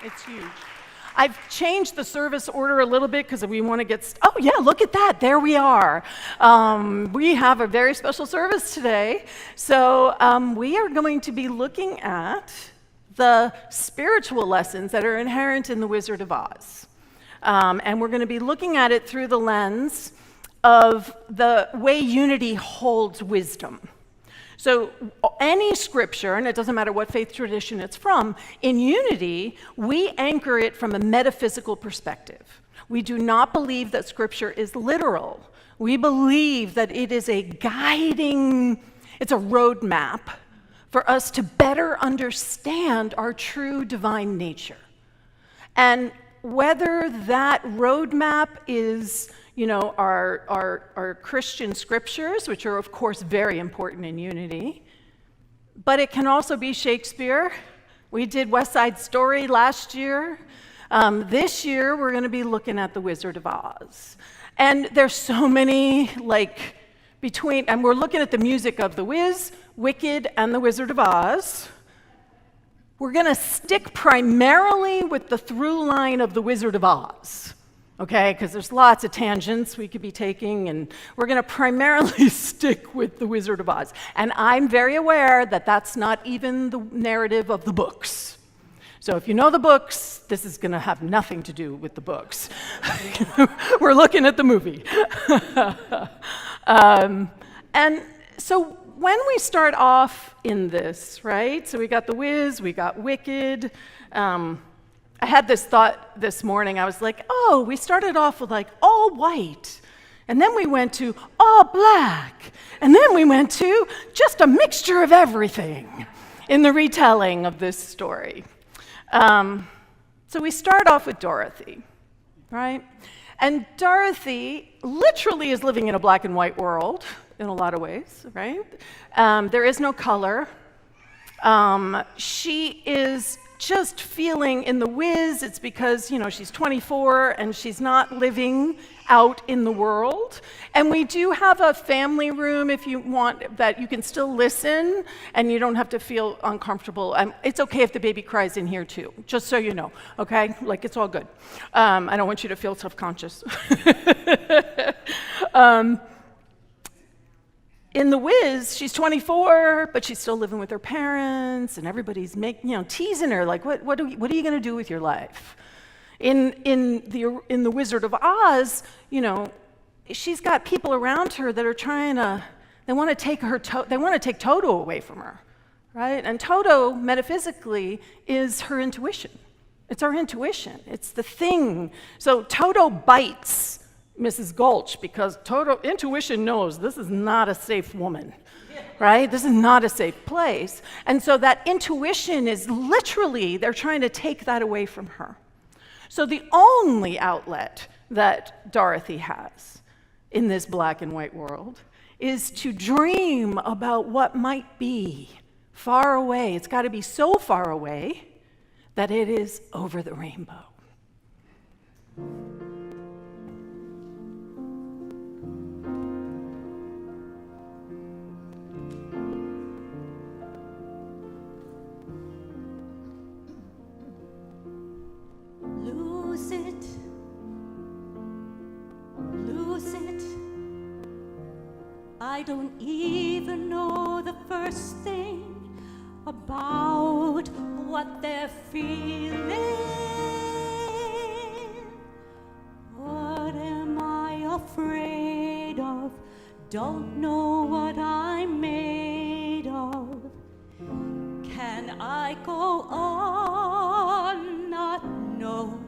It's huge. I've changed the service order a little bit because we want to get, oh yeah, look at that, there we are. We have a very special service today. So we are going to be looking at the spiritual lessons that are inherent in the Wizard of Oz. And we're going to be looking at it through the lens of the way unity holds wisdom. So any scripture, and it doesn't matter what faith tradition it's from, in unity, we anchor it from a metaphysical perspective. We do not believe that scripture is literal. We believe that it is a guiding, it's a roadmap for us to better understand our true divine nature. And whether that roadmap is our Christian scriptures, which are, of course, very important in unity. But it can also be Shakespeare. We did West Side Story last year. This year, we're going to be looking at The Wizard of Oz. And there's so many, and we're looking at the music of The Wiz, Wicked, and The Wizard of Oz. We're going to stick primarily with the through line of The Wizard of Oz. Okay, because there's lots of tangents we could be taking, and we're going to primarily stick with The Wizard of Oz. And I'm very aware that that's not even the narrative of the books. So if you know the books, this is going to have nothing to do with the books. We're looking at the movie. And so when we start off in this, right, so we got The Wiz, we got Wicked, I had this thought this morning. I was like, oh, we started off with all white, and then we went to all black, and then we went to just a mixture of everything in the retelling of this story. So we start off with Dorothy, right? And Dorothy literally is living in a black and white world in a lot of ways, right? There is no color. She is just feeling in The Wiz, it's because, she's 24 and she's not living out in the world. And we do have a family room if you want, that you can still listen and you don't have to feel uncomfortable. It's okay if the baby cries in here too, just so you know, okay? It's all good. I don't want you to feel self-conscious. In The Wiz, she's 24, but she's still living with her parents, and everybody's teasing her, what are you going to do with your life? In the Wizard of Oz, she's got people around her that are they want to take Toto away from her, right? And Toto, metaphysically, is her intuition. It's our intuition. It's the thing. So Toto bites Mrs. Gulch because intuition knows this is not a safe woman, right? This is not a safe place. And so that intuition is literally, they're trying to take that away from her. So the only outlet that Dorothy has in this black and white world is to dream about what might be far away. It's got to be so far away that it is over the rainbow. Lose it. I don't even know the first thing about what they're feeling. What am I afraid of? Don't know what I'm made of. Can I go on not knowing?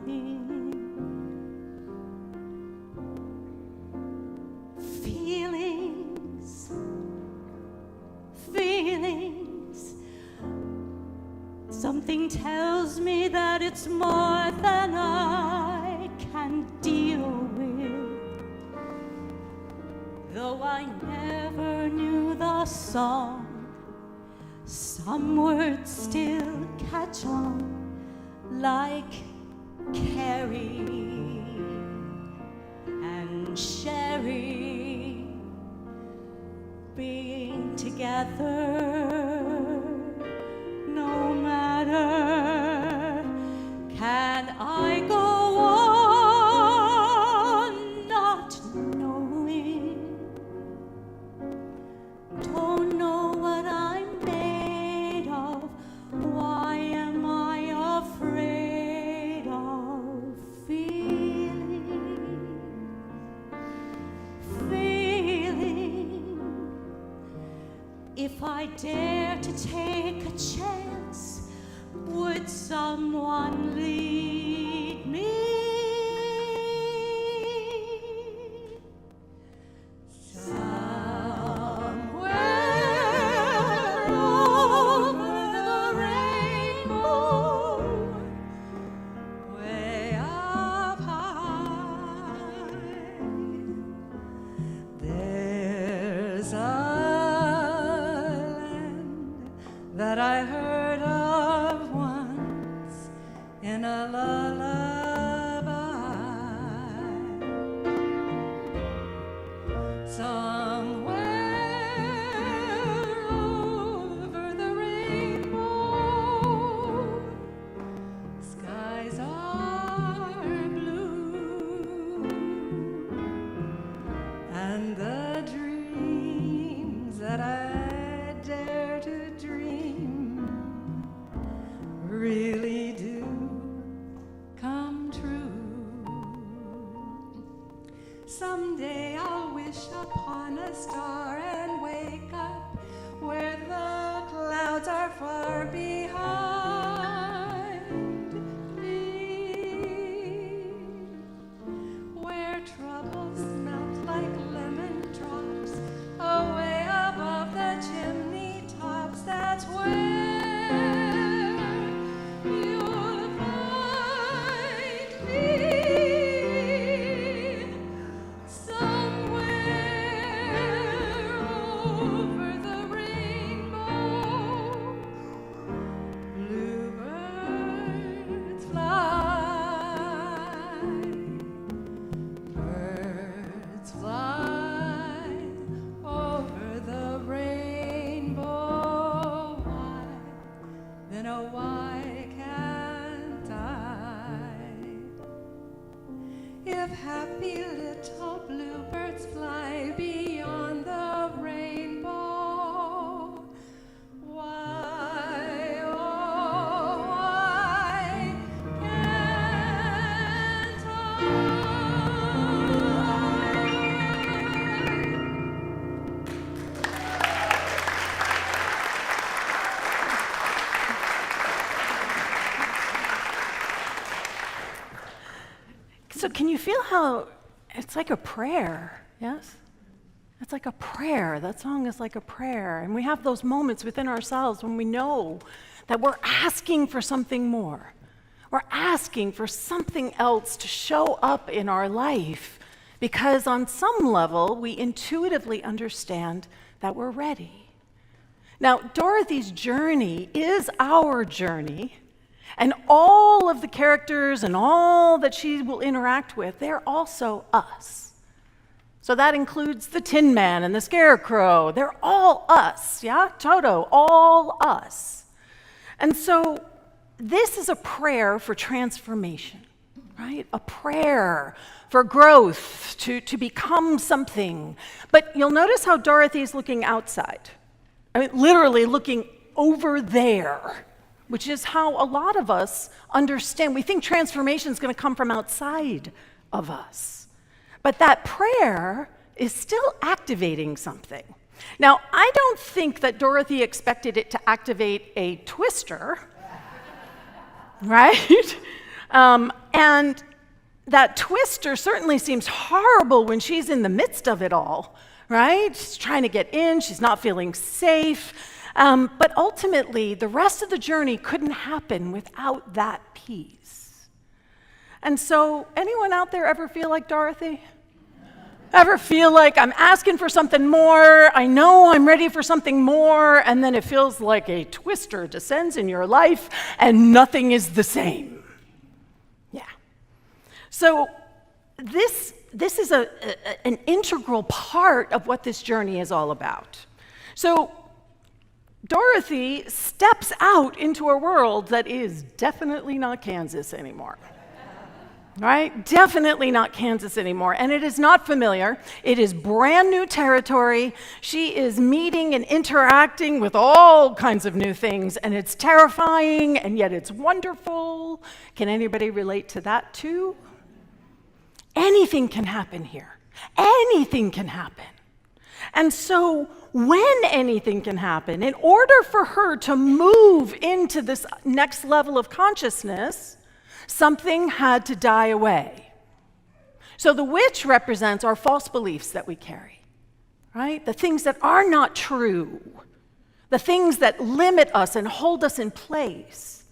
Feelings. Something tells me that it's more than I can deal with. Though I never knew the song, some words still catch on, like Carrie and Sherry being together, no matter. I dare to take a chance, would someone lead me? Somewhere over the rainbow, way up high, there's a land that I heard of once in a lullaby. Somewhere over the rainbow, skies are blue, and the dreams that I dare to dream really do come true. Someday I'll wish upon a star and wake up where the clouds are far behind me, where troubles melt like lemon drops away above the chimney tops. That's where you'll find me. Somewhere over the rainbow, bluebirds fly, birds fly over the rainbow. Why, then oh why can't I? If happy little bluebirds fly beyond the rainbow, why, oh, why can't I? So can you feel how it's like a prayer, yes? It's like a prayer. That song is like a prayer. And we have those moments within ourselves when we know that we're asking for something more. We're asking for something else to show up in our life because on some level we intuitively understand that we're ready. Now, Dorothy's journey is our journey. And all of the characters and all that she will interact with, they're also us. So that includes the Tin Man and the Scarecrow. They're all us, yeah? Toto, all us. And so this is a prayer for transformation, right? A prayer for growth, to become something. But you'll notice how Dorothy's looking outside. I mean, literally looking over there, which is how a lot of us understand. We think transformation is going to come from outside of us. But that prayer is still activating something. Now, I don't think that Dorothy expected it to activate a twister, right? And that twister certainly seems horrible when she's in the midst of it all, right? She's trying to get in, she's not feeling safe. But ultimately, the rest of the journey couldn't happen without that peace. And so, anyone out there ever feel like Dorothy? Ever feel like I'm asking for something more, I know I'm ready for something more, and then it feels like a twister descends in your life and nothing is the same? Yeah. So this is an integral part of what this journey is all about. So Dorothy steps out into a world that is definitely not Kansas anymore. Right? Definitely not Kansas anymore. And it is not familiar. It is brand new territory. She is meeting and interacting with all kinds of new things, and it's terrifying, and yet it's wonderful. Can anybody relate to that too? Anything can happen here. Anything can happen. And so when anything can happen, in order for her to move into this next level of consciousness, something had to die away. So the witch represents our false beliefs that we carry, right? The things that are not true, the things that limit us and hold us in place.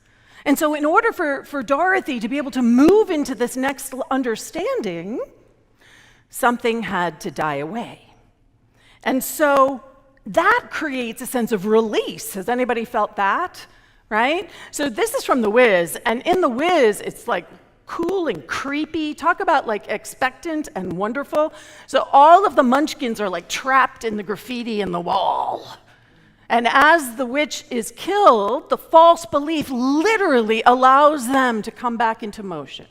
And so in order for Dorothy to be able to move into this next understanding, something had to die away. And so that creates a sense of release. Has anybody felt that? Right? So this is from The Wiz, and in The Wiz, it's like cool and creepy. Talk about like expectant and wonderful. So all of the munchkins are like trapped in the graffiti in the wall. And as the witch is killed, the false belief literally allows them to come back into motion,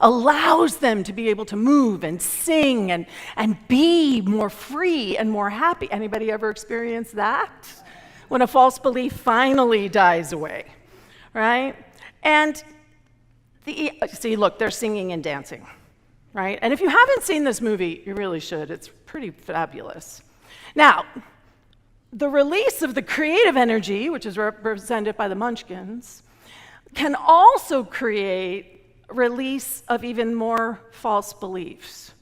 allows them to be able to move and sing and be more free and more happy. Anybody ever experienced that? When a false belief finally dies away, right? And see, look, they're singing and dancing, right? And if you haven't seen this movie, you really should. It's pretty fabulous. Now, the release of the creative energy, which is represented by the munchkins, can also create release of even more false beliefs.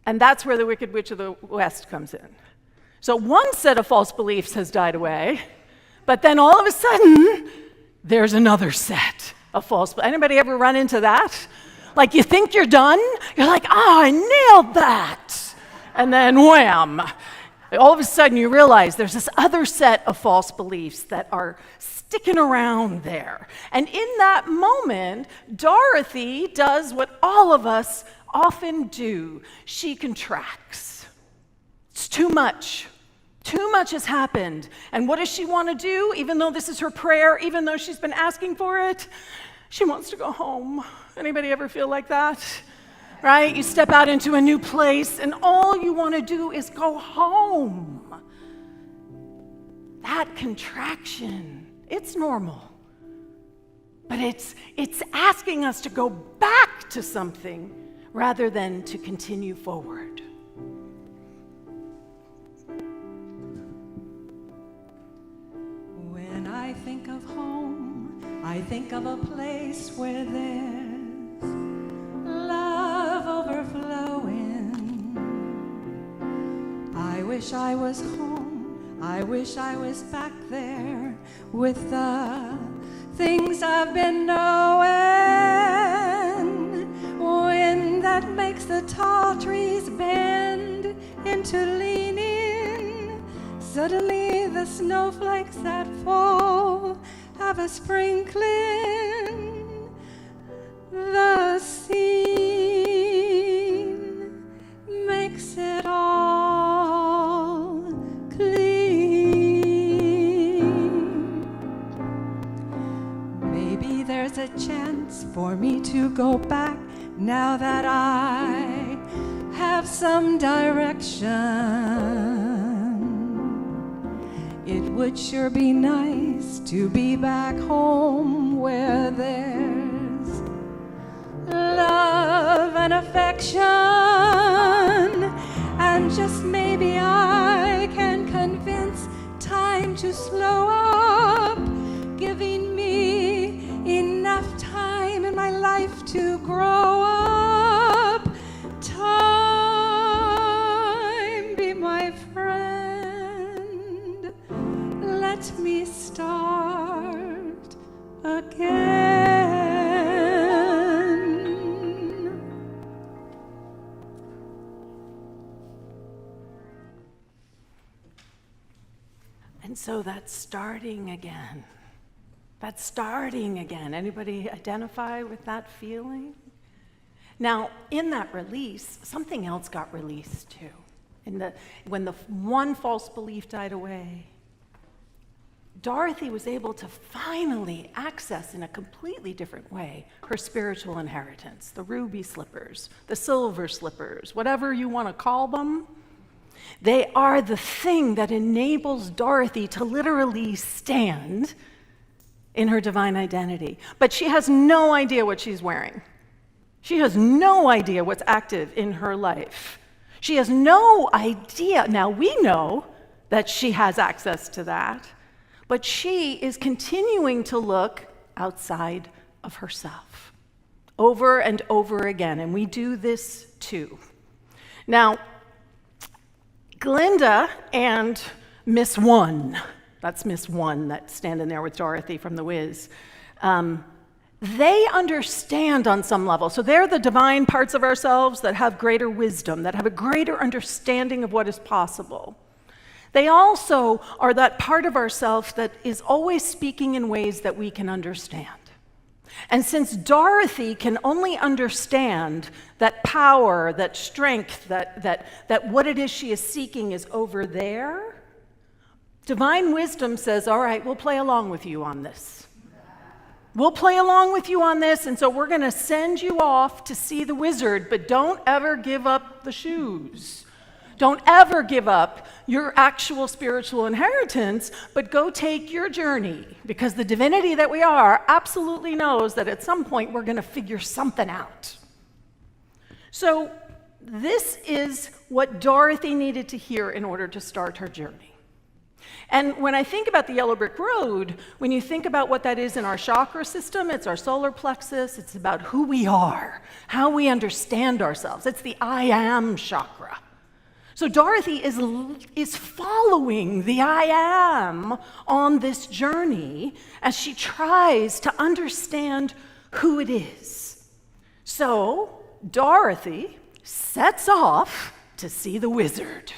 And that's where the Wicked Witch of the West comes in. So one set of false beliefs has died away, but then all of a sudden, there's another set of false beliefs. Anybody ever run into that? Like you think you're done, you're like, I nailed that. And then wham, all of a sudden you realize there's this other set of false beliefs that are sticking around there. And in that moment, Dorothy does what all of us often do. She contracts. It's too much. Too much has happened. And what does she want to do? Even though this is her prayer, even though she's been asking for it, she wants to go home. Anybody ever feel like that? Right? You step out into a new place and all you want to do is go home. That contraction, it's normal. But it's asking us to go back to something rather than to continue forward. When I think of home, I think of a place where there's love overflowing. I wish I was home. I wish I was back there with the things I've been knowing. Wind that makes the tall trees bend into leaning. Suddenly the snowflakes that fall have a sprinkling. The scene makes it all clean. Maybe there's a chance for me to go back now that I have some direction. It would sure be nice to be back home where there's love and affection, and just maybe I can convince time to slow up, giving me enough time in my life to grow up. Time, be my friend, let me start again. And so that's starting again. That's starting again. Anybody identify with that feeling? Now, in that release, something else got released too. When the one false belief died away, Dorothy was able to finally access in a completely different way her spiritual inheritance, the ruby slippers, the silver slippers, whatever you want to call them. They are the thing that enables Dorothy to literally stand in her divine identity. But she has no idea what she's wearing. She has no idea what's active in her life. She has no idea. Now, we know that she has access to that, but she is continuing to look outside of herself over and over again, and we do this too. Now, Glinda and Miss One, that's Miss One that's standing there with Dorothy from The Wiz, they understand on some level. So they're the divine parts of ourselves that have greater wisdom, that have a greater understanding of what is possible. They also are that part of ourselves that is always speaking in ways that we can understand. And since Dorothy can only understand that power, that strength, that what it is she is seeking is over there, divine wisdom says, all right, we'll play along with you on this. We'll play along with you on this, and so we're going to send you off to see the wizard, but don't ever give up the shoes. Don't ever give up your actual spiritual inheritance, but go take your journey, because the divinity that we are absolutely knows that at some point we're going to figure something out. So this is what Dorothy needed to hear in order to start her journey. And when I think about the yellow brick road, when you think about what that is in our chakra system, it's our solar plexus, it's about who we are, how we understand ourselves. It's the I am chakra. So Dorothy is following the I am on this journey as she tries to understand who it is. So Dorothy sets off to see the wizard.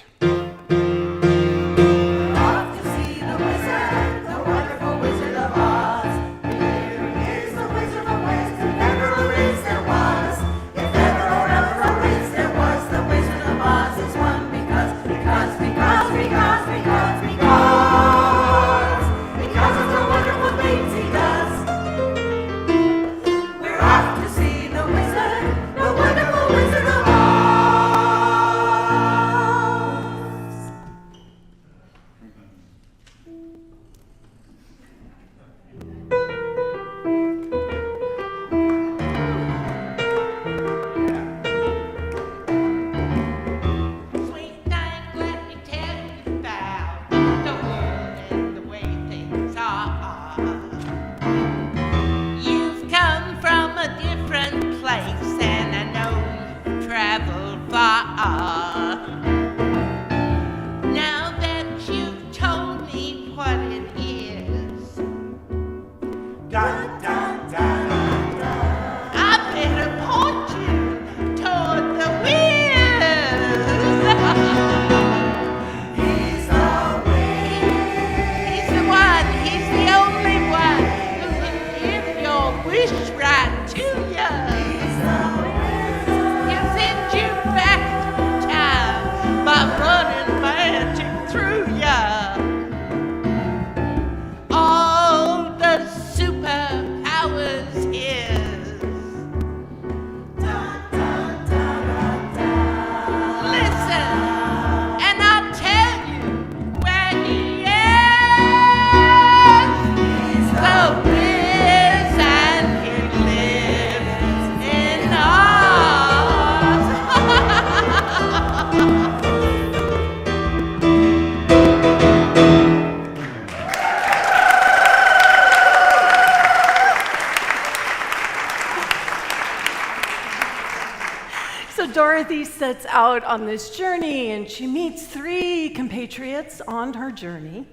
Dorothy sets out on this journey, and she meets 3 compatriots on her journey.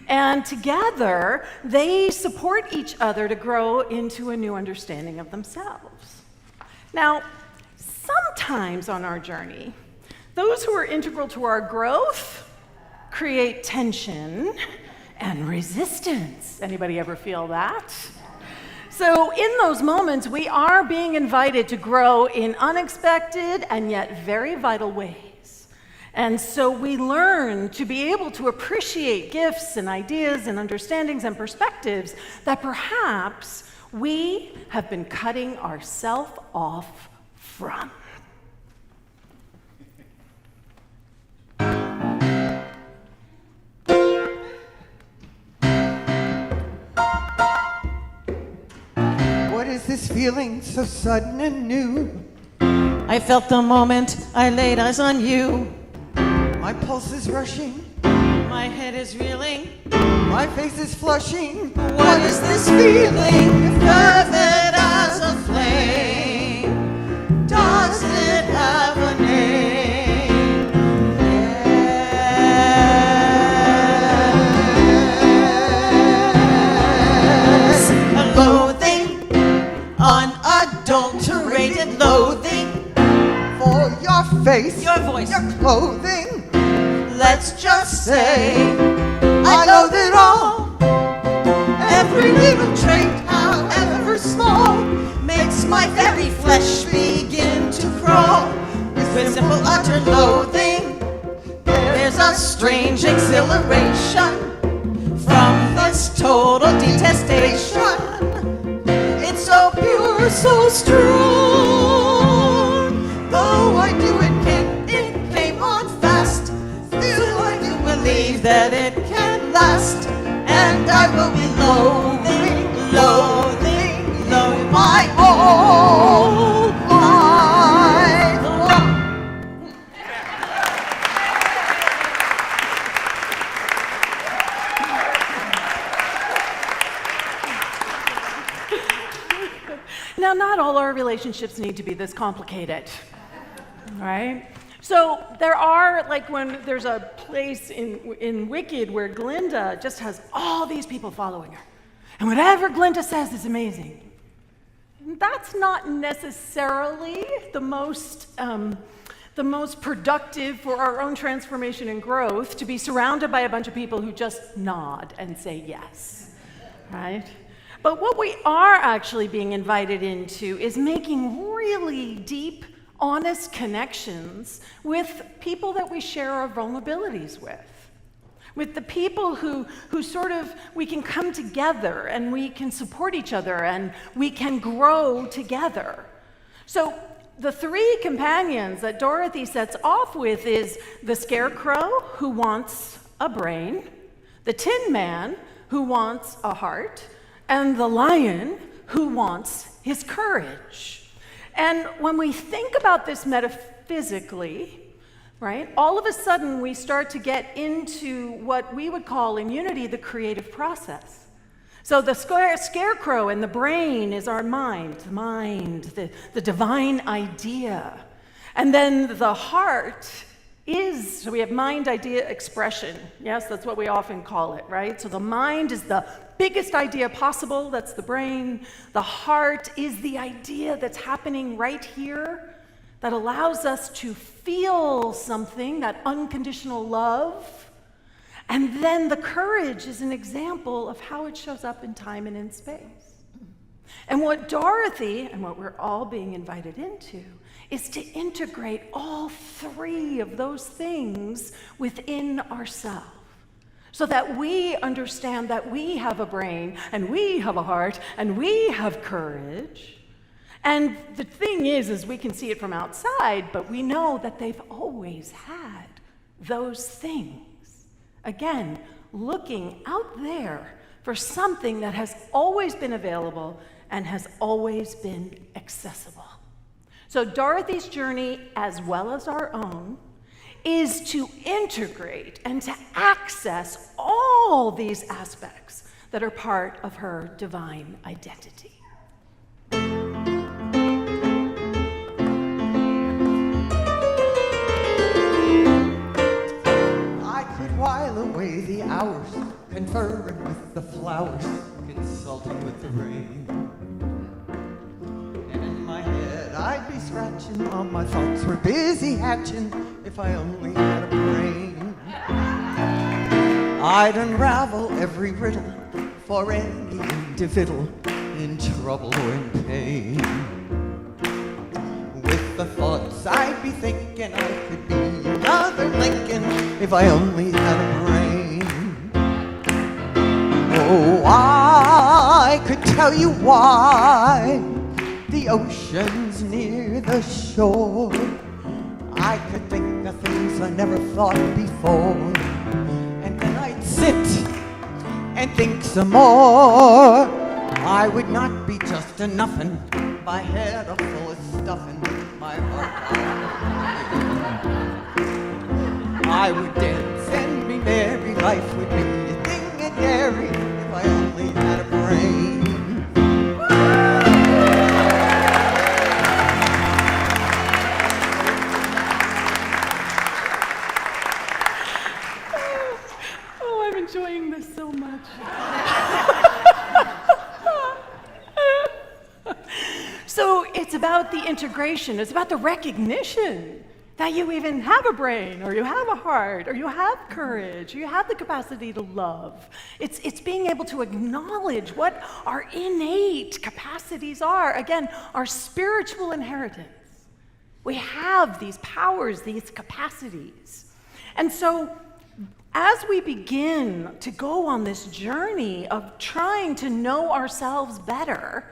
And together, they support each other to grow into a new understanding of themselves. Now, sometimes on our journey, those who are integral to our growth create tension and resistance. Anybody ever feel that? So in those moments, we are being invited to grow in unexpected and yet very vital ways. And so we learn to be able to appreciate gifts and ideas and understandings and perspectives that perhaps we have been cutting ourselves off from. What is this feeling so sudden and new? I felt the moment I laid eyes on you. My pulse is rushing, my head is reeling, my face is flushing. What is this feeling? Fervent as a flame. Does it have a name? Yes. A loathing, unadulterated loathing for your face, your voice, your clothing. Let's just say I loathe it all. Every little trait, however small, makes my very flesh begin to crawl. With simple utter loathing, there's a strange exhilaration from this total detestation. It's so pure, so strong. Though I do admit it came on fast, still I do believe that it can last. And I will be loathing, loathing, loathing my whole life long. Now, not all our relationships need to be this complicated, right? So there are, like when there's a place in Wicked where Glinda just has all these people following her. And whatever Glinda says is amazing. That's not necessarily the most productive for our own transformation and growth, to be surrounded by a bunch of people who just nod and say yes, right? But what we are actually being invited into is making really deep, honest connections with people that we share our vulnerabilities with the people who sort of, we can come together and we can support each other and we can grow together. So the three companions that Dorothy sets off with is the Scarecrow, who wants a brain, the Tin Man, who wants a heart, and the Lion, who wants his courage. And when we think about this metaphysically, right, all of a sudden we start to get into what we would call in Unity the creative process. So the Scarecrow and the brain is our mind, the divine idea. And then the heart is, so we have mind, idea, expression. Yes, that's what we often call it, right? So the mind is the biggest idea possible, that's the brain. The heart is the idea that's happening right here that allows us to feel something, that unconditional love. And then the courage is an example of how it shows up in time and in space. And what Dorothy, and what we're all being invited into, is to integrate all three of those things within ourselves, so that we understand that we have a brain, and we have a heart, and we have courage. And the thing is we can see it from outside, but we know that they've always had those things. Again, looking out there for something that has always been available and has always been accessible. So Dorothy's journey, as well as our own, is to integrate and to access all these aspects that are part of her divine identity. I could while away the hours, conferring with the flowers, consulting with the rain. And in my head I'd be scratching while my thoughts were busy hatching. If I only had a brain, I'd unravel every riddle for any individual in trouble or in pain. With the thoughts I'd be thinking, I could be another Lincoln if I only had a brain. Oh, I could tell you why the ocean's near the shore. I could think of things I never thought before, and then I'd sit and think some more. I would not be just a nuffin', my head a full of stuffin', my heart I would dance and be merry. Life would be a thing and airy if I only had a brain. Oh, I'm enjoying this so much. So it's about the integration, it's about the recognition that you even have a brain, or you have a heart, or you have courage, or you have the capacity to love. It's being able to acknowledge what our innate capacities are. Again, our spiritual inheritance. We have these powers, these capacities. And so, as we begin to go on this journey of trying to know ourselves better,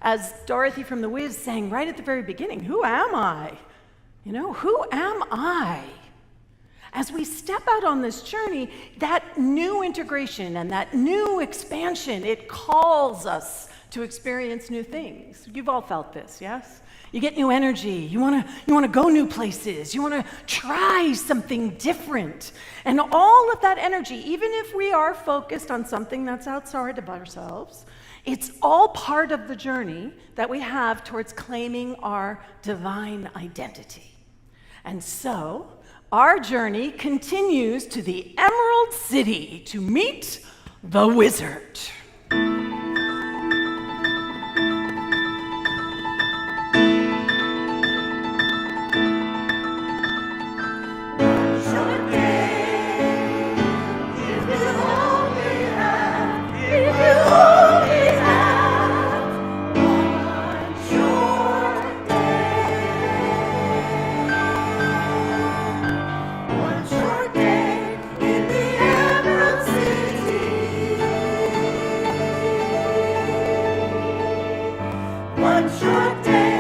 as Dorothy from The Wiz sang right at the very beginning, who am I? You know, who am I? As we step out on this journey, that new integration and that new expansion, it calls us to experience new things. You've all felt this, yes? You get new energy, you wanna go new places, you wanna try something different. And all of that energy, even if we are focused on something that's outside of ourselves, it's all part of the journey that we have towards claiming our divine identity. And so, our journey continues to the Emerald City to meet the wizard. One short day.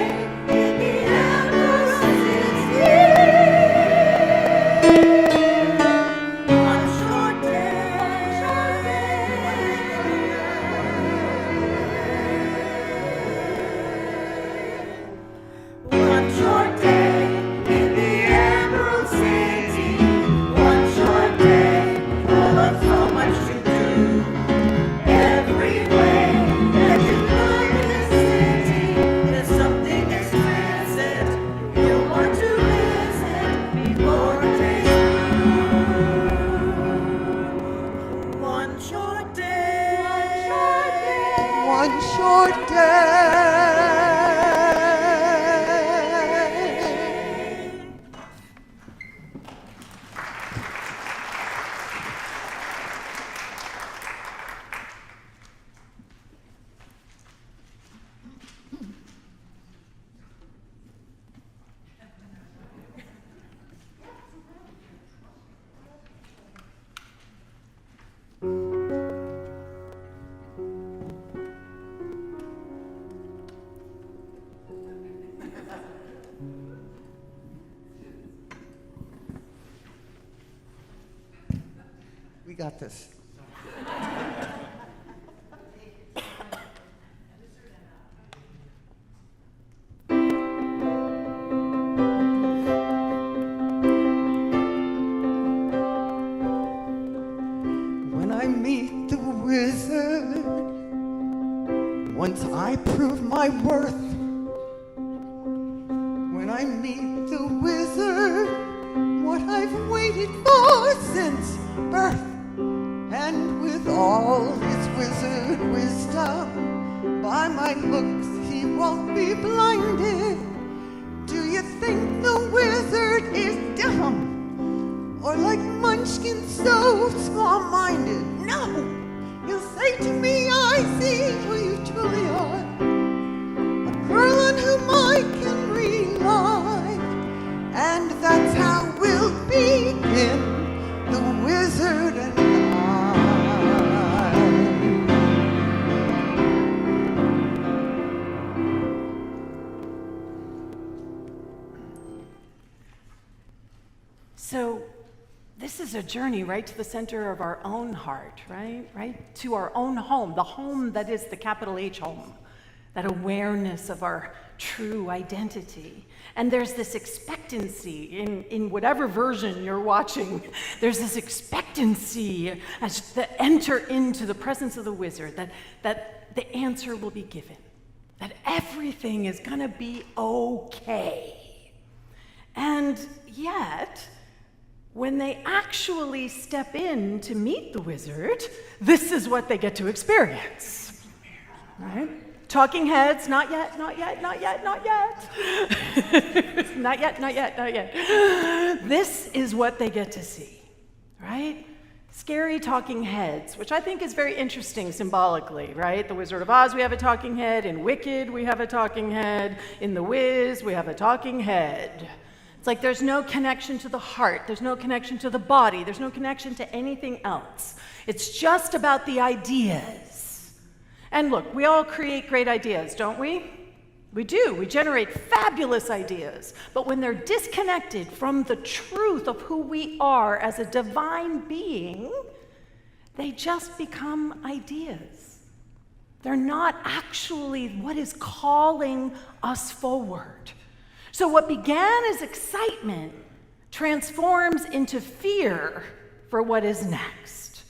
We got this. When I meet the wizard, once I prove my worth. When I meet the wizard, what I've waited for since birth. And with all his wizard wisdom, by my looks he won't be blinded. Do you think the wizard is dumb? Or like Munchkin so small-minded? No! He'll say to me, I see who you truly are. A girl on whom I can rely. And that's how we'll begin, the wizard and I. So, this is a journey right to the center of our own heart, right? Right to our own home, the home that is the capital H home that awareness of our true identity. And there's this expectancy in whatever version you're watching. There's this expectancy as they enter into the presence of the wizard that the answer will be given, that everything is going to be okay. And yet, when they actually step in to meet the wizard, this is what they get to experience, right? Talking heads, not yet, not yet, not yet, not yet. Not yet, not yet, not yet. This is what they get to see, right? Scary talking heads, which I think is very interesting symbolically, right? The Wizard of Oz, we have a talking head. In Wicked, we have a talking head. In The Wiz, we have a talking head. It's like there's no connection to the heart. There's no connection to the body. There's no connection to anything else. It's just about the ideas. And look, we all create great ideas, don't we? We do. We generate fabulous ideas. But when they're disconnected from the truth of who we are as a divine being, they just become ideas. They're not actually what is calling us forward. So what began as excitement transforms into fear for what is next.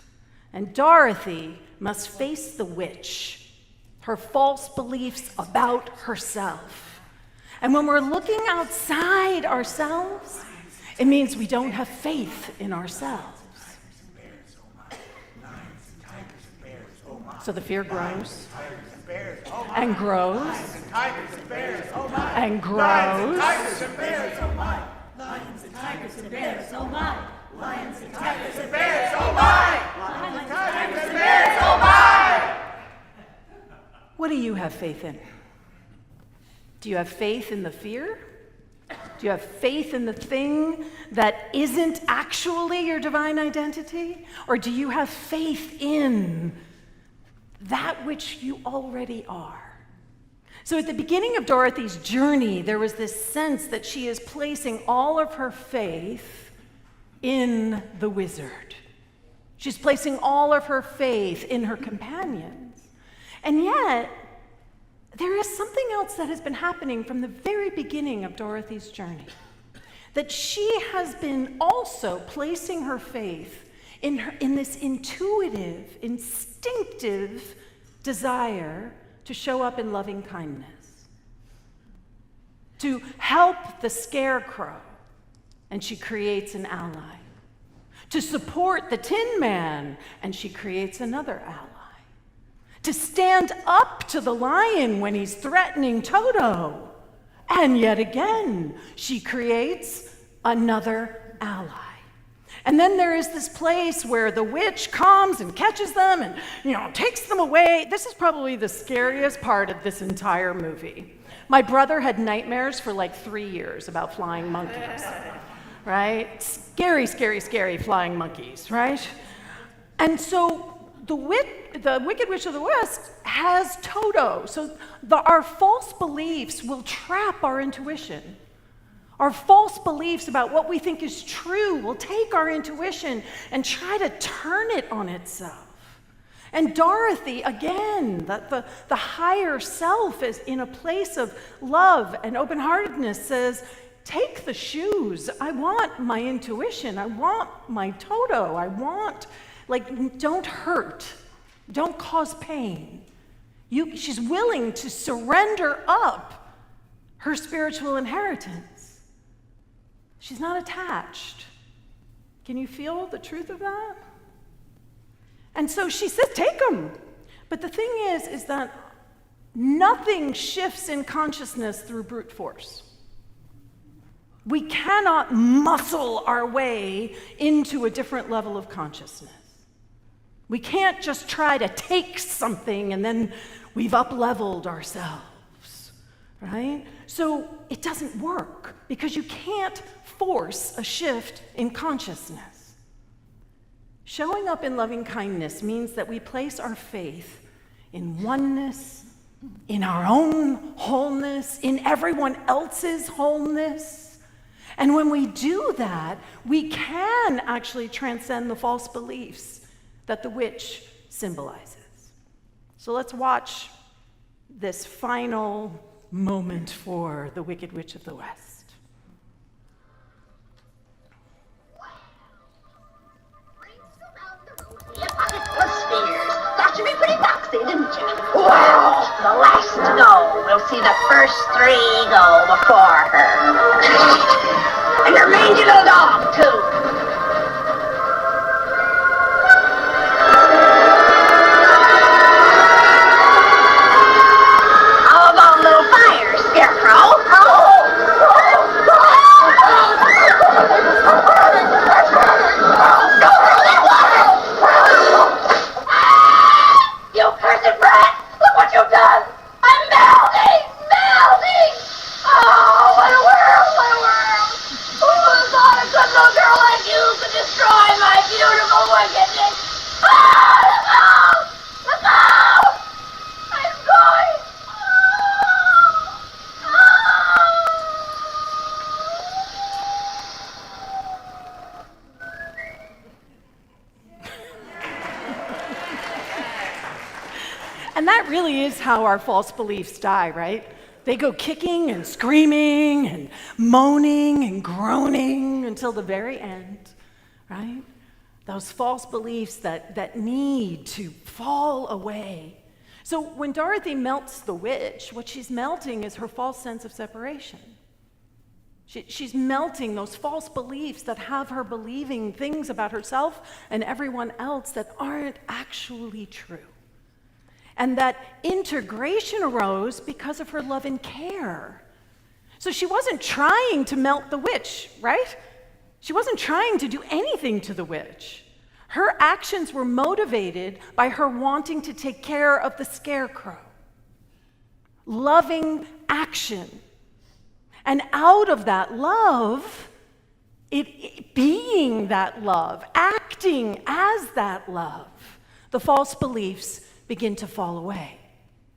And Dorothy must face the witch, her false beliefs about herself. And when we're looking outside ourselves, it means we don't have faith in ourselves. So the fear grows and grows and grows. Lions and bears, oh my! Lions and tigers and bears, oh my! Lions and tigers and bears, oh my! Lions and tigers and bears, oh my! What do you have faith in? Do you have faith in the fear? Do you have faith in the thing that isn't actually your divine identity? Or do you have faith in that which you already are? So at the beginning of Dorothy's journey, there was this sense that she is placing all of her faith in the wizard. She's placing all of her faith in her companions. And yet, there is something else that has been happening from the very beginning of Dorothy's journey. That she has been also placing her faith in this intuitive, instinctive desire to show up in loving kindness, to help the scarecrow, and she creates an ally, to support the Tin Man, and she creates another ally, to stand up to the lion when he's threatening Toto, and yet again, she creates another ally. And then there is this place where the witch comes and catches them and, takes them away. This is probably the scariest part of this entire movie. My brother had nightmares for like 3 years about flying monkeys, right? Scary, scary, scary flying monkeys, right? And so the Wicked Witch of the West has Toto. So our false beliefs will trap our intuition. Our false beliefs about what we think is true will take our intuition and try to turn it on itself. And Dorothy, again, the higher self is in a place of love and open-heartedness, says, take the shoes. I want my intuition. I want my Toto. I want, don't hurt. Don't cause pain. She's willing to surrender up her spiritual inheritance. She's not attached. Can you feel the truth of that? And so she says, take them. But the thing is that nothing shifts in consciousness through brute force. We cannot muscle our way into a different level of consciousness. We can't just try to take something and then we've up-leveled ourselves, right? So it doesn't work because you can't force a shift in consciousness. Showing up in loving kindness means that we place our faith in oneness, in our own wholeness, in everyone else's wholeness. And when we do that, we can actually transcend the false beliefs that the witch symbolizes. So let's watch this final moment for the Wicked Witch of the West. Spheres. Thought you'd be pretty foxy, didn't you? Well, the last to go will see the first three go before her. And your mangy little dog, too. How about a little fire, Scarecrow? You cursed brat! Look what you've done! I'm melting! Melting! Oh, what a world! What a world! Who would have thought a good little girl like you could destroy my beautiful wickedness? Ah, look out! Look out! I'm going! And that really is how our false beliefs die, right? They go kicking and screaming and moaning and groaning until the very end, right? Those false beliefs that need to fall away. So when Dorothy melts the witch, what she's melting is her false sense of separation. She's melting those false beliefs that have her believing things about herself and everyone else that aren't actually true. And that integration arose because of her love and care. So she wasn't trying to melt the witch, right? She wasn't trying to do anything to the witch. Her actions were motivated by her wanting to take care of the Scarecrow. Loving action. And out of that love, it being that love, acting as that love, the false beliefs begin to fall away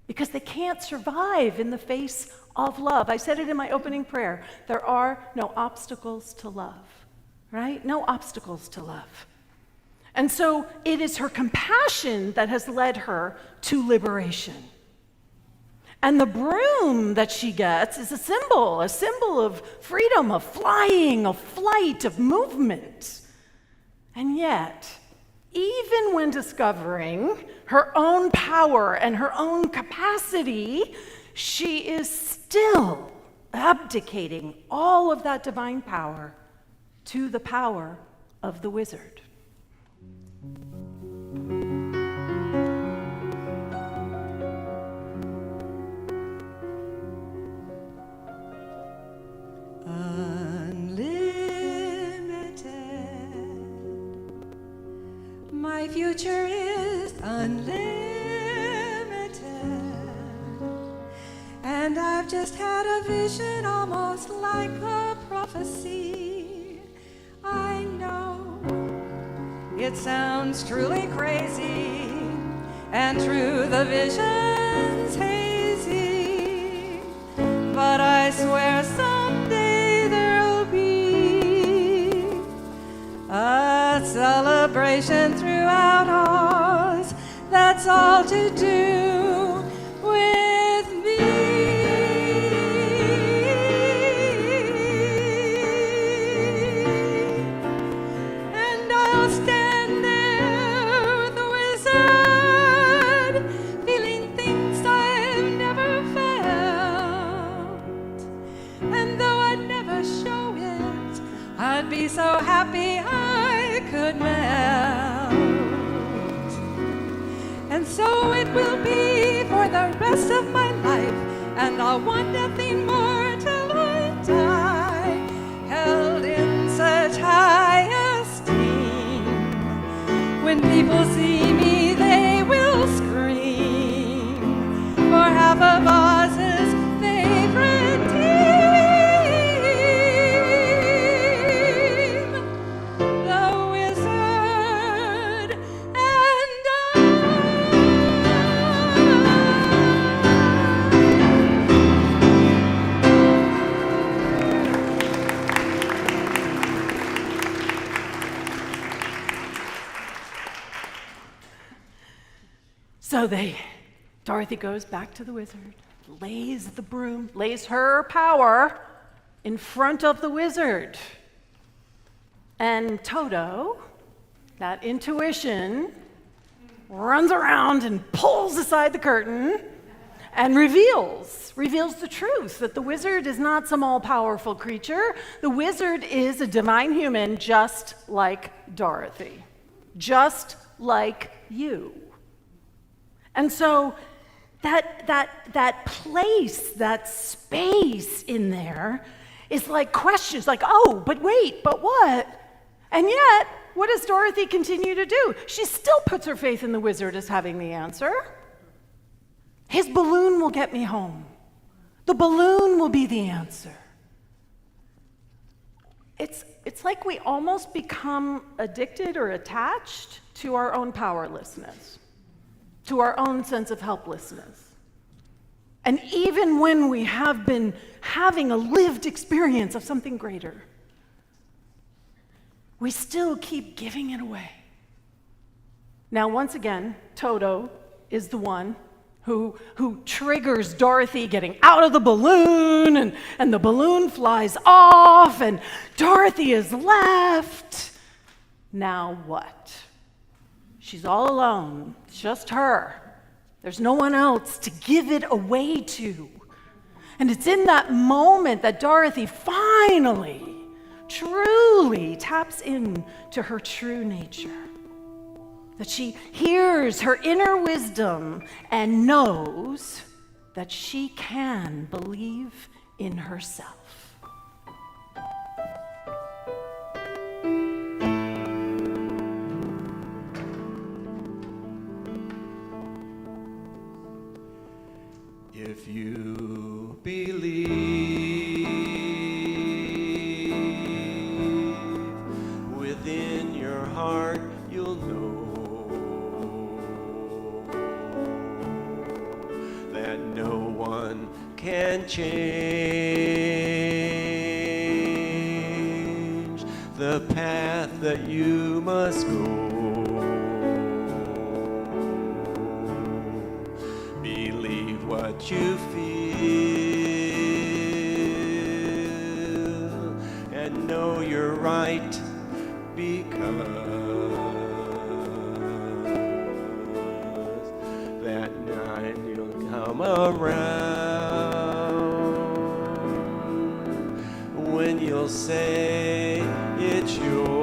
because they can't survive in the face of love. I said it in my opening prayer. There are no obstacles to love, right? No obstacles to love. And so it is her compassion that has led her to liberation. And the broom that she gets is a symbol of freedom, of flying, of flight, of movement. And yet, even when discovering her own power and her own capacity, she is still abdicating all of that divine power to the power of the wizard. My future is unlimited, and I've just had a vision almost like a prophecy. I know it sounds truly crazy, and true the vision's hazy, but I swear someday there'll be a celebration throughout Oz. That's all to do with me. And I'll stand there with the wizard, feeling things I've never felt. And though I'd never show it, I'd be so happy I could melt. And so it will be for the rest of my life, and I'll want nothing more till I die, held in such high esteem. When people see me, they will scream, for half of Oz's favorite team, the wizard and I. So they Dorothy goes back to the wizard, lays her power in front of the wizard. And Toto, that intuition, runs around and pulls aside the curtain and reveals the truth that the wizard is not some all-powerful creature. The wizard is a divine human just like Dorothy, just like you. And so that place, that space in there is like questions like, oh, but wait, but what? And yet, what does Dorothy continue to do? She still puts her faith in the wizard as having the answer. His balloon will get me home. The balloon will be the answer. It's like we almost become addicted or attached to our own powerlessness, to our own sense of helplessness. And even when we have been having a lived experience of something greater, we still keep giving it away. Now, once again, Toto is the one who triggers Dorothy getting out of the balloon, and the balloon flies off, and Dorothy is left. Now what? She's all alone. It's just her. There's no one else to give it away to. And it's in that moment that Dorothy finally, truly taps into her true nature. That she hears her inner wisdom and knows that she can believe in herself. If you believe within your heart, you'll know that no one can change the path that you must go. Believe what you feel and know you're right, because that night you'll come around when you'll say it's yours.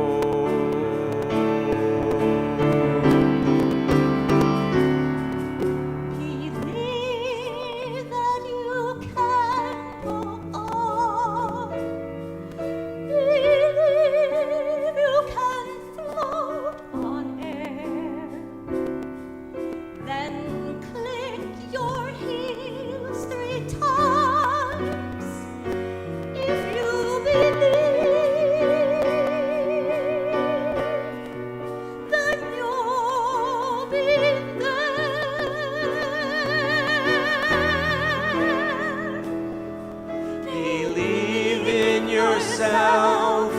Believe that you can go on. Believe you can float on air. Then click your heels 3 times. If you believe, then you'll be there. Believe in yourself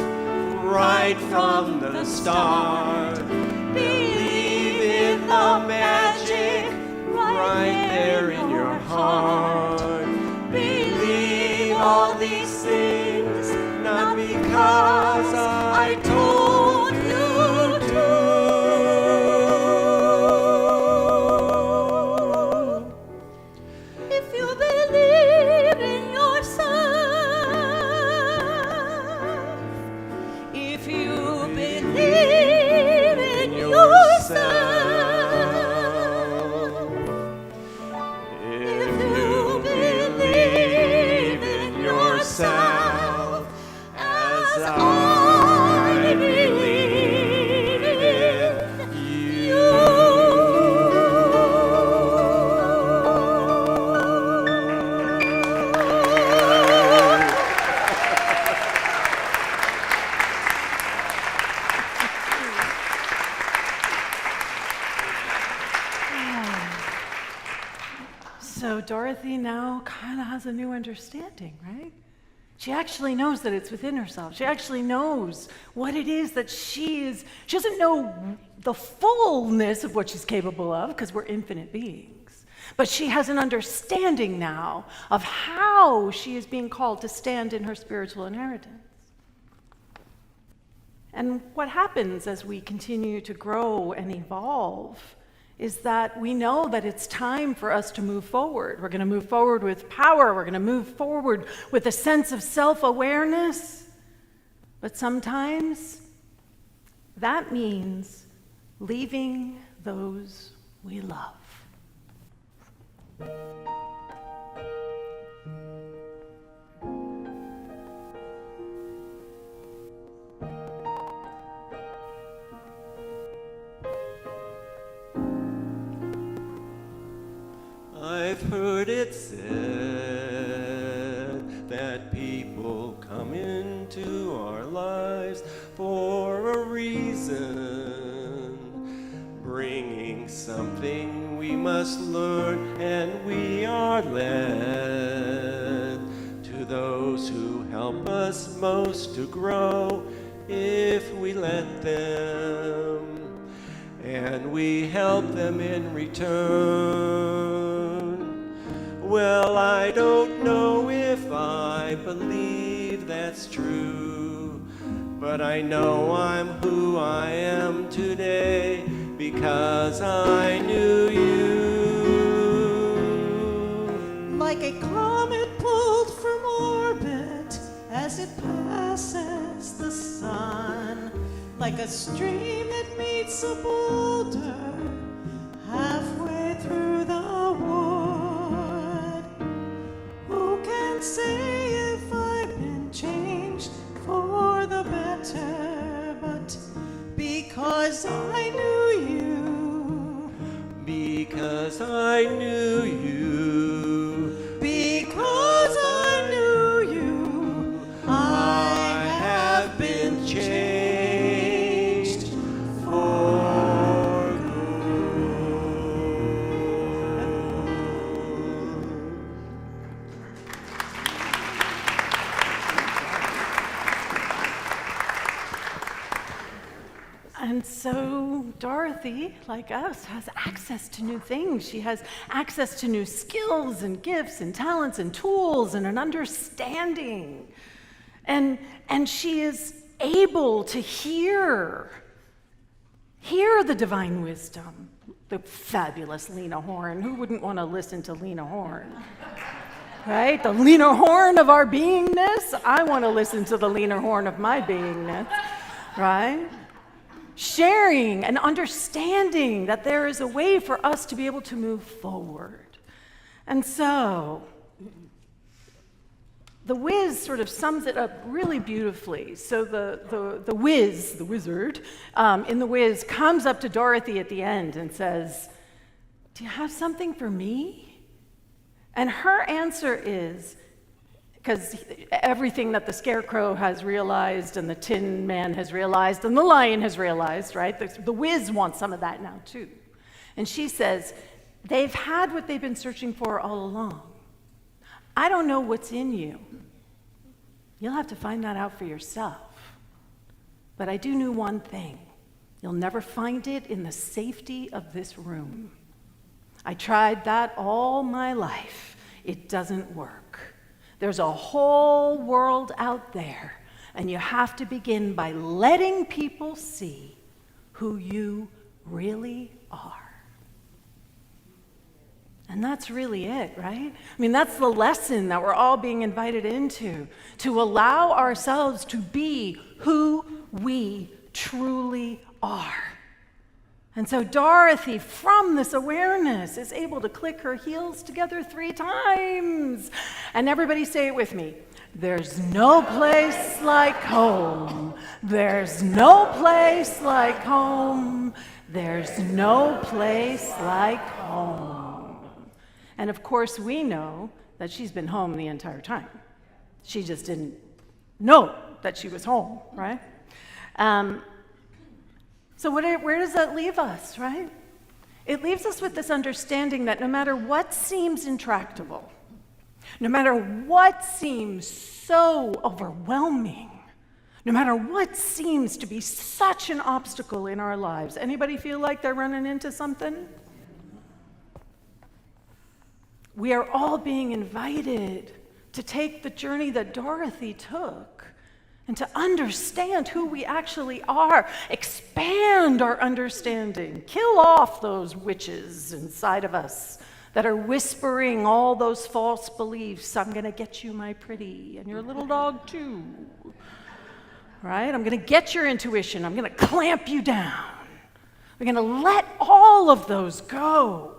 right from the start. Believe in the magic right there in your heart. Believe all these things not because I told you to. If you believe in yourself, if you believe in yourself, If you believe in yourself as I believe in you. So Dorothy now kind of has a new understanding, right? She actually knows that it's within herself. She actually knows what it is that she is. She doesn't know the fullness of what she's capable of because we're infinite beings. But she has an understanding now of how she is being called to stand in her spiritual inheritance. And what happens as we continue to grow and evolve is that we know that it's time for us to move forward. We're going to move forward with power. We're going to move forward with a sense of self-awareness. But sometimes that means leaving those we love. I've heard it said that people come into our lives for a reason, bringing something we must learn, and we are led to those who help us most to grow if we let them, and we help them in return. Well, I don't know if I believe that's true, but I know I'm who I am today because I knew you. Like a comet pulled from orbit as it passes the sun, like a stream that meets a boulder halfway through the wood. Who can say if I've been changed for the better? But because I knew you, Because I knew you. because I knew you, I have been changed for And so Dorothy, like us, has access to new things. She has access to new skills and gifts and talents and tools and an understanding. And she is able to hear the divine wisdom. The fabulous Lena Horne. Who wouldn't want to listen to Lena Horne? Right? The Lena Horne of our beingness. I want to listen to the Lena Horne of my beingness. Right? Sharing and understanding that there is a way for us to be able to move forward. And so, the Wiz sort of sums it up really beautifully. So the Wiz, the wizard, in the Wiz comes up to Dorothy at the end and says, "Do you have something for me?" And her answer is, because everything that the Scarecrow has realized and the Tin Man has realized and the Lion has realized, right? The Wiz wants some of that now too. And she says, they've had what they've been searching for all along. I don't know what's in you. You'll have to find that out for yourself. But I do know one thing. You'll never find it in the safety of this room. I tried that all my life. It doesn't work. There's a whole world out there, and you have to begin by letting people see who you really are. And that's really it, right? I mean, that's the lesson that we're all being invited into, to allow ourselves to be who we truly are. And so Dorothy, from this awareness, is able to click her heels together 3 times. And everybody say it with me. There's no place like home. There's no place like home. There's no place like home. And of course, we know that she's been home the entire time. She just didn't know that she was home, right? So where does that leave us, right? It leaves us with this understanding that no matter what seems intractable, no matter what seems so overwhelming, no matter what seems to be such an obstacle in our lives, anybody feel like they're running into something? we are all being invited to take the journey that Dorothy took and to understand who we actually are, expand our understanding, kill off those witches inside of us that are whispering all those false beliefs. I'm going to get you, my pretty, and your little dog too. Right? I'm going to get your intuition. I'm going to clamp you down. We're going to let all of those go.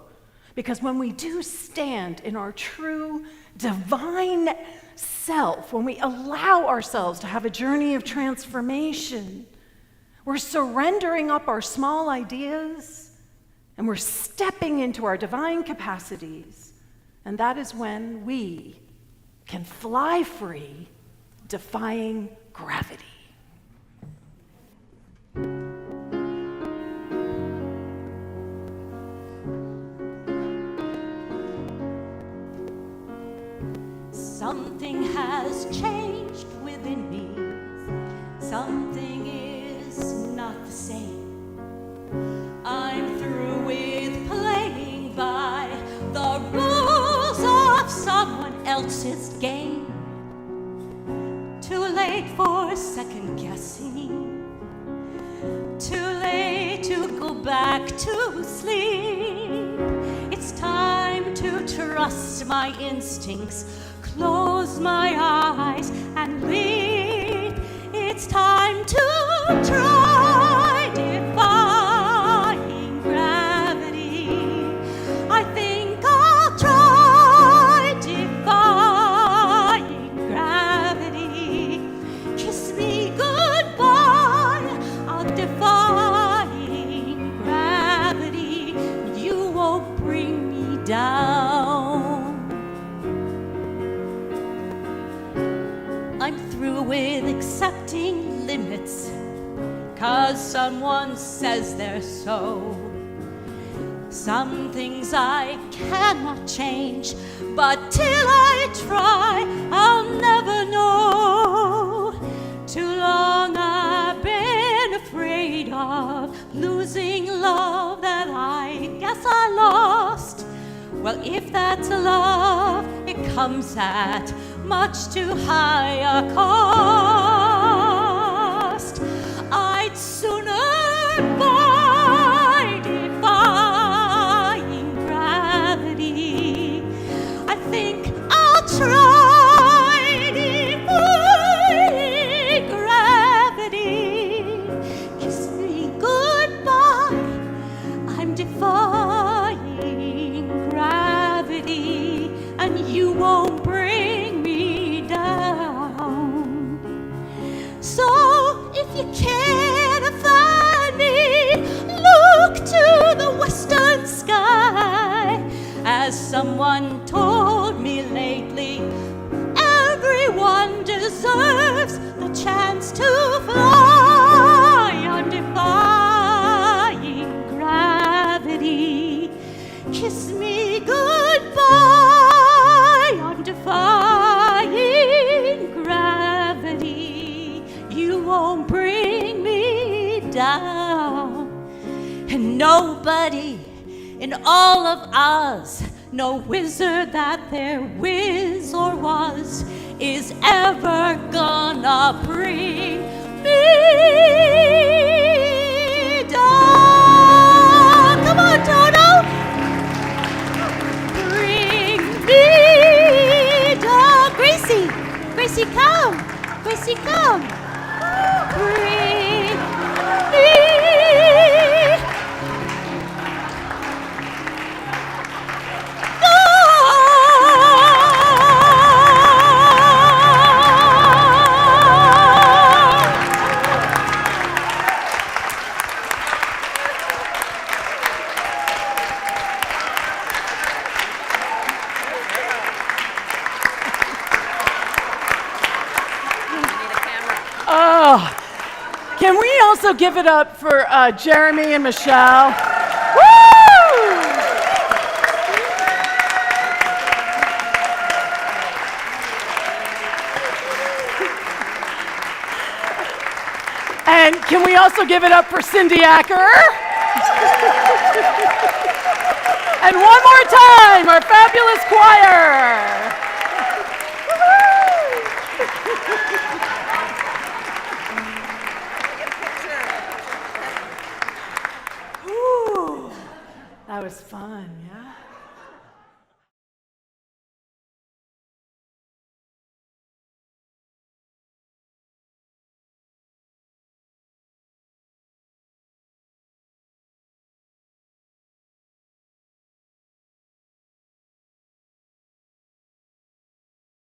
Because when we do stand in our true divine self, when we allow ourselves to have a journey of transformation, we're surrendering up our small ideas and we're stepping into our divine capacities. And that is when we can fly free, defying gravity. Something has changed within me. Something is not the same. I'm through with playing by the rules of someone else's game. Too late for second guessing. Too late to go back to sleep. It's time to trust my instincts. Close my eyes and leave. It's time to try defying gravity. I think I'll try defying gravity. Kiss me goodbye. I'm defying gravity. You won't bring me down. I'm through with accepting limits, 'cause someone says they're so. Some things I cannot change, but till I try, I'll never know. Too long I've been afraid of losing love that I guess I lost. Well, if that's love, it comes at much too high a cost. I'd sooner die defying gravity. I think I'll try defying gravity. Kiss me goodbye. I'm defying gravity, and you won't bring me down. So if you can't find me, look to the western sky. As someone told me lately, everyone deserves the chance to fly. I'm defying gravity. Kiss me goodbye. I'm defying gravity. You won't bring me down. And nobody in all of Oz, no wizard that there whiz or was, is ever gonna bring me down. Come on, Toto! Bring me down. Gracie! Gracie, come! Gracie, come! Bring me. Oh, can we also give it up for Jeremy and Michelle? Woo! And can we also give it up for Cindy Acker? And one more time, our fabulous choir. Whew. That was fun, yeah?